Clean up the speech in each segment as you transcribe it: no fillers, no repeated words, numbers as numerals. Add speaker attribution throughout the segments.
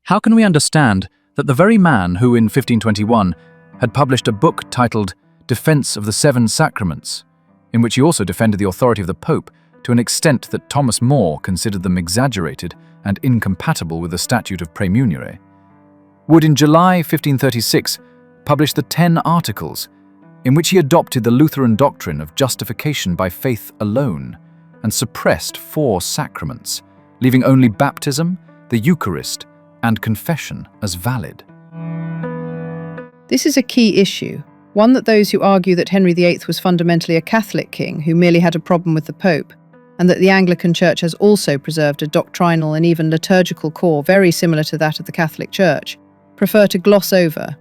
Speaker 1: How can we understand that the very man who in 1521 had published a book titled Defense of the Seven Sacraments, in which he also defended the authority of the Pope to an extent that Thomas More considered them exaggerated and incompatible with the Statute of Praemunire, would in July 1536 publish the 10 Articles, in which he adopted the Lutheran doctrine of justification by faith alone and suppressed 4 sacraments, leaving only baptism, the Eucharist, and confession as valid.
Speaker 2: This is a key issue, one that those who argue that Henry VIII was fundamentally a Catholic king who merely had a problem with the Pope, and that the Anglican Church has also preserved a doctrinal and even liturgical core very similar to that of the Catholic Church, prefer to gloss over.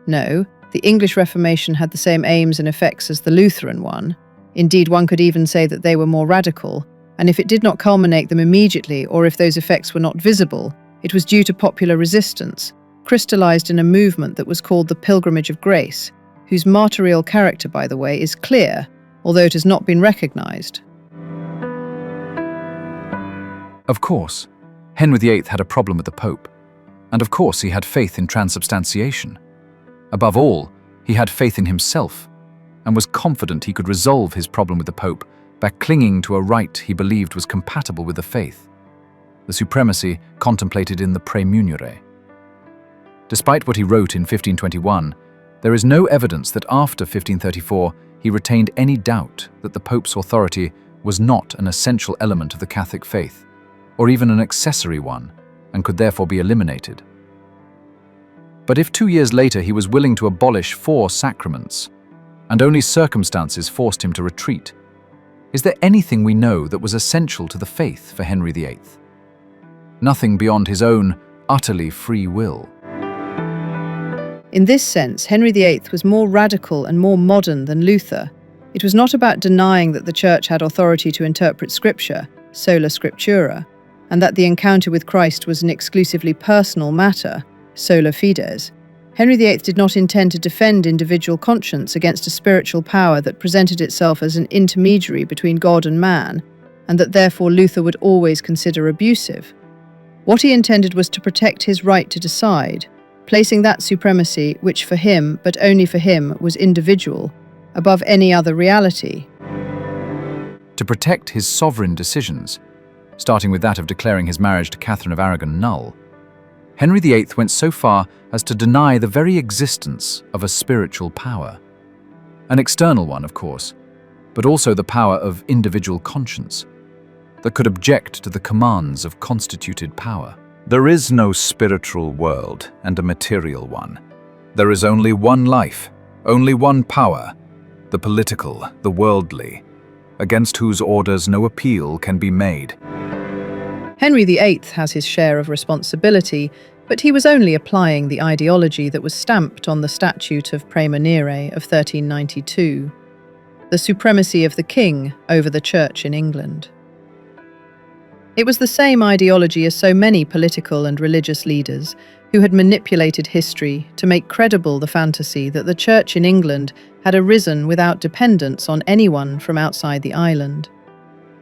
Speaker 2: No, the English Reformation had the same aims and effects as the Lutheran one. Indeed, one could even say that they were more radical, and if it did not culminate them immediately, or if those effects were not visible, it was due to popular resistance, crystallized in a movement that was called the Pilgrimage of Grace, whose martyrial character, by the way, is clear, although it has not been recognized.
Speaker 1: Of course, Henry VIII had a problem with the Pope, and of course he had faith in transubstantiation. Above all, he had faith in himself, and was confident he could resolve his problem with the Pope by clinging to a rite he believed was compatible with the faith, the supremacy contemplated in the Praemunire. Despite what he wrote in 1521, there is no evidence that after 1534 he retained any doubt that the Pope's authority was not an essential element of the Catholic faith, or even an accessory one, and could therefore be eliminated. But if 2 years later he was willing to abolish 4 sacraments, and only circumstances forced him to retreat, is there anything we know that was essential to the faith for Henry VIII? Nothing beyond his own utterly free will.
Speaker 2: In this sense, Henry VIII was more radical and more modern than Luther. It was not about denying that the Church had authority to interpret Scripture, sola scriptura, and that the encounter with Christ was an exclusively personal matter, sola fides. Henry VIII did not intend to defend individual conscience against a spiritual power that presented itself as an intermediary between God and man, and that therefore Luther would always consider abusive. What he intended was to protect his right to decide, placing that supremacy, which for him, but only for him, was individual, above any other reality.
Speaker 1: To protect his sovereign decisions, starting with that of declaring his marriage to Catherine of Aragon null, Henry VIII went so far as to deny the very existence of a spiritual power. An external one, of course, but also the power of individual conscience, that could object to the commands of constituted power.
Speaker 3: There is no spiritual world and a material one. There is only one life, only one power, the political, the worldly, against whose orders no appeal can be made.
Speaker 2: Henry VIII has his share of responsibility, but he was only applying the ideology that was stamped on the Statute of Praemunire of 1392, the supremacy of the king over the Church in England. It was the same ideology as so many political and religious leaders who had manipulated history to make credible the fantasy that the Church in England had arisen without dependence on anyone from outside the island,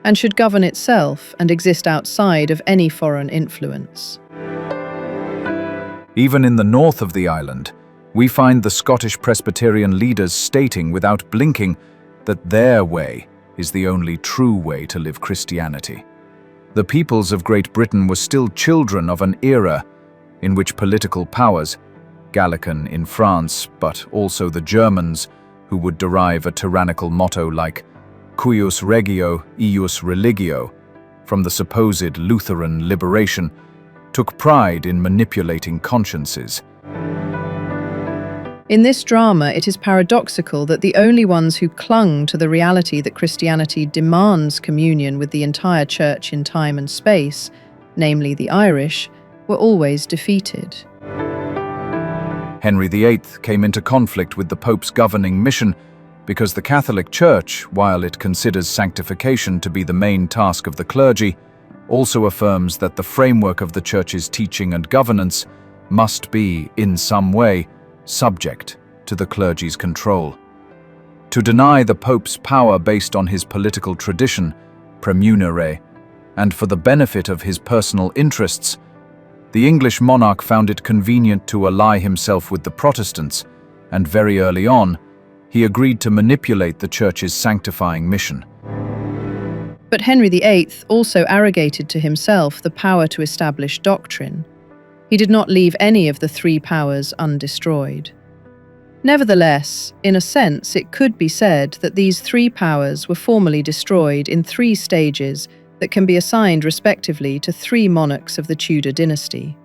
Speaker 2: and should govern itself and exist outside of any foreign influence.
Speaker 3: Even in the north of the island, we find the Scottish Presbyterian leaders stating without blinking that their way is the only true way to live Christianity. The peoples of Great Britain were still children of an era in which political powers, Gallican in France, but also the Germans, who would derive a tyrannical motto like cuius regio, eius religio, from the supposed Lutheran liberation, took pride in manipulating consciences.
Speaker 2: In this drama, it is paradoxical that the only ones who clung to the reality that Christianity demands communion with the entire Church in time and space, namely the Irish, were always defeated.
Speaker 3: Henry VIII came into conflict with the Pope's governing mission because the Catholic Church, while it considers sanctification to be the main task of the clergy, also affirms that the framework of the Church's teaching and governance must be, in some way, subject to the clergy's control. To deny the Pope's power based on his political tradition, praemunire, and for the benefit of his personal interests, The English monarch found it convenient to ally himself with the Protestants, and very early on, he agreed to manipulate the Church's sanctifying mission.
Speaker 2: But Henry VIII also arrogated to himself the power to establish doctrine. He did not leave any of the three powers undestroyed. Nevertheless, in a sense, it could be said that these three powers were formally destroyed in three stages that can be assigned respectively to three monarchs of the Tudor dynasty.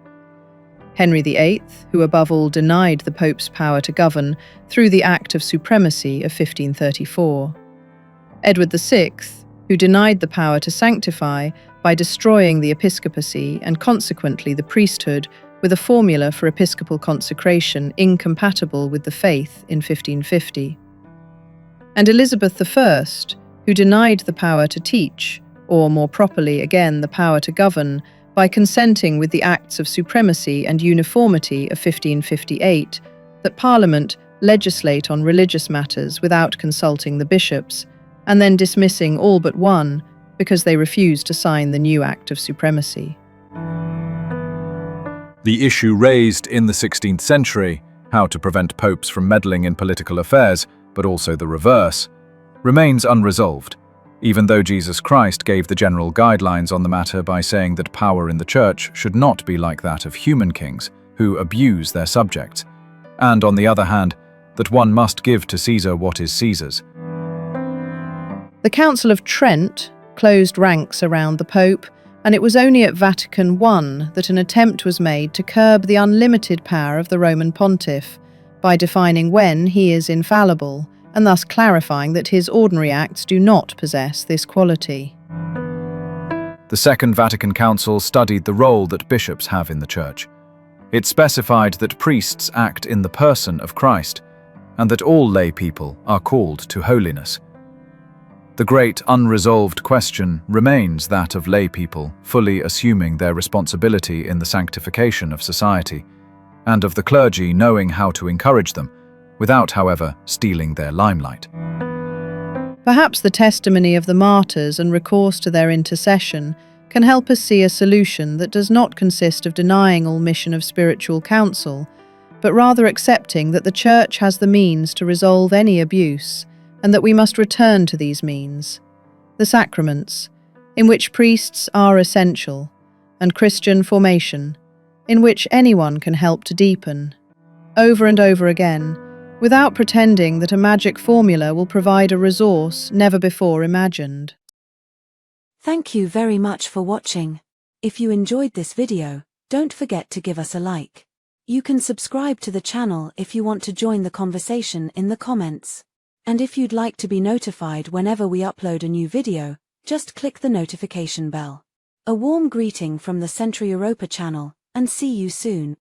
Speaker 2: Henry VIII, who above all denied the Pope's power to govern through the Act of Supremacy of 1534. Edward VI, who denied the power to sanctify by destroying the episcopacy and consequently the priesthood with a formula for episcopal consecration incompatible with the faith in 1550. And Elizabeth I, who denied the power to teach, or more properly again the power to govern, by consenting with the Acts of Supremacy and Uniformity of 1558 that Parliament legislate on religious matters without consulting the bishops, and then dismissing all but one because they refused to sign the new Act of Supremacy.
Speaker 3: The issue raised in the 16th century, how to prevent popes from meddling in political affairs, but also the reverse, remains unresolved, even though Jesus Christ gave the general guidelines on the matter by saying that power in the Church should not be like that of human kings who abuse their subjects, and on the other hand, that one must give to Caesar what is Caesar's.
Speaker 2: The Council of Trent closed ranks around the Pope, and it was only at Vatican I that an attempt was made to curb the unlimited power of the Roman Pontiff by defining when he is infallible, and thus clarifying that his ordinary acts do not possess this quality.
Speaker 3: The Second Vatican Council studied the role that bishops have in the Church. It specified that priests act in the person of Christ, and that all lay people are called to holiness. The great unresolved question remains that of lay people fully assuming their responsibility in the sanctification of society, and of the clergy knowing how to encourage them, without, however, stealing their limelight.
Speaker 2: Perhaps the testimony of the martyrs and recourse to their intercession can help us see a solution that does not consist of denying all mission of spiritual counsel, but rather accepting that the Church has the means to resolve any abuse, and that we must return to these means. The sacraments, in which priests are essential, and Christian formation, in which anyone can help to deepen, over and over again, without pretending that a magic formula will provide a resource never before imagined.
Speaker 4: Thank you very much for watching. If you enjoyed this video, don't forget to give us a like. You can subscribe to the channel if you want to join the conversation in the comments. And if you'd like to be notified whenever we upload a new video, just click the notification bell. A warm greeting from the Central Europa channel, and see you soon.